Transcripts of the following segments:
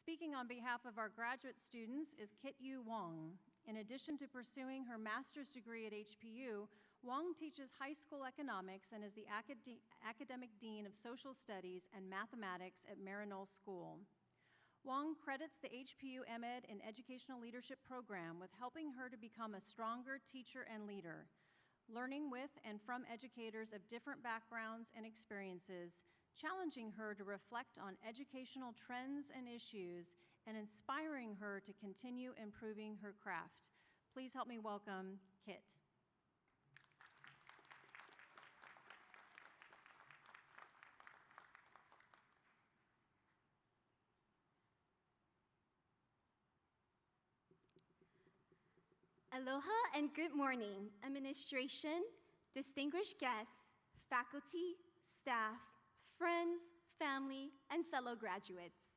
Speaking on behalf of our graduate students is Wong. In addition to pursuing her master's degree at HPU, Wong teaches high school economics and is the academic dean of social studies and mathematics at Maryknoll School. Wong credits the HPU MEd in Educational Leadership Program with helping her to become a stronger teacher and leader, learning with and from educators of different backgrounds and experiences, challenging her to reflect on educational trends and issues, and inspiring her to continue improving her craft. Please help me welcome Kit. Aloha and good morning, administration, distinguished guests, faculty, staff, friends, family, and fellow graduates.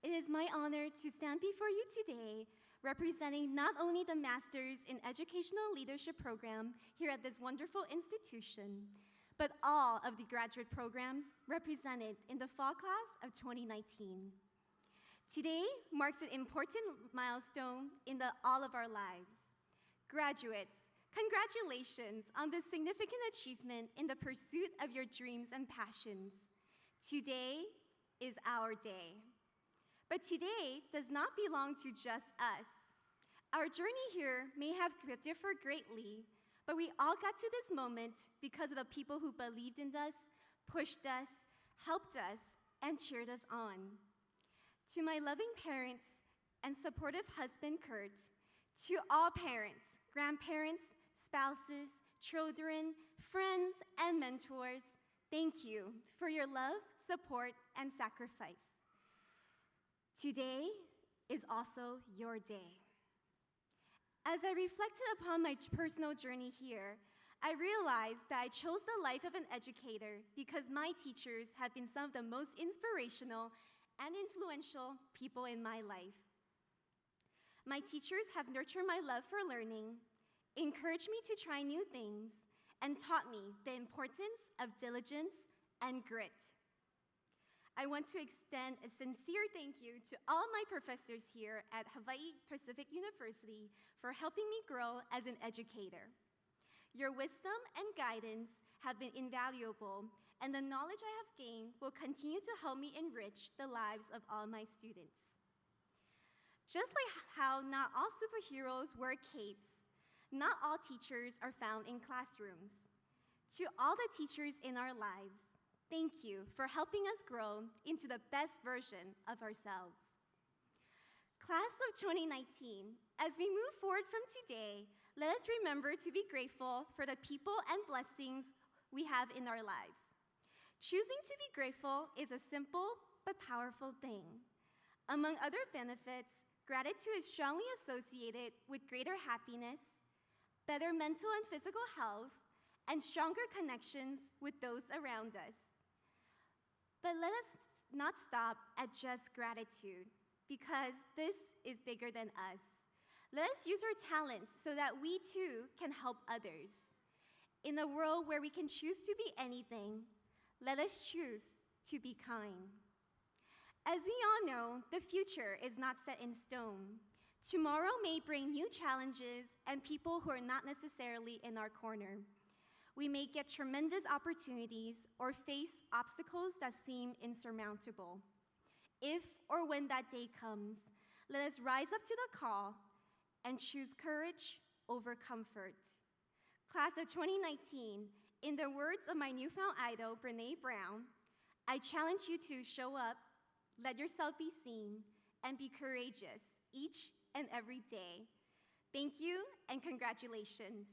It is my honor to stand before you today representing not only the Masters in Educational Leadership Program here at this wonderful institution, but all of the graduate programs represented in the fall class of 2019. Today marks an important milestone in all of our lives. Graduates, congratulations on this significant achievement in the pursuit of your dreams and passions. Today is our day. But today does not belong to just us. Our journey here may have differed greatly, but we all got to this moment because of the people who believed in us, pushed us, helped us, and cheered us on. To my loving parents and supportive husband, Kurt, to all parents, grandparents, spouses, children, friends, and mentors, thank you for your love, support, and sacrifice. Today is also your day. As I reflected upon my personal journey here, I realized that I chose the life of an educator because my teachers have been some of the most inspirational and influential people in my life. My teachers have nurtured my love for learning, encouraged me to try new things, and taught me the importance of diligence and grit. I want to extend a sincere thank you to all my professors here at Hawaii Pacific University for helping me grow as an educator. Your wisdom and guidance have been invaluable, and the knowledge I have gained will continue to help me enrich the lives of all my students. Just like how not all superheroes wear capes, not all teachers are found in classrooms. To all the teachers in our lives, thank you for helping us grow into the best version of ourselves. Class of 2019, as we move forward from today, let us remember to be grateful for the people and blessings we have in our lives. Choosing to be grateful is a simple but powerful thing. Among other benefits, gratitude is strongly associated with greater happiness, better mental and physical health, and stronger connections with those around us. But let us not stop at just gratitude, because this is bigger than us. Let us use our talents so that we too can help others. In a world where we can choose to be anything, let us choose to be kind. As we all know, the future is not set in stone. Tomorrow may bring new challenges and people who are not necessarily in our corner. We may get tremendous opportunities or face obstacles that seem insurmountable. If or when that day comes, let us rise up to the call and choose courage over comfort. Class of 2019, in the words of my newfound idol, Brené Brown, I challenge you to show up, let yourself be seen, and be courageous each and every day. Thank you and congratulations.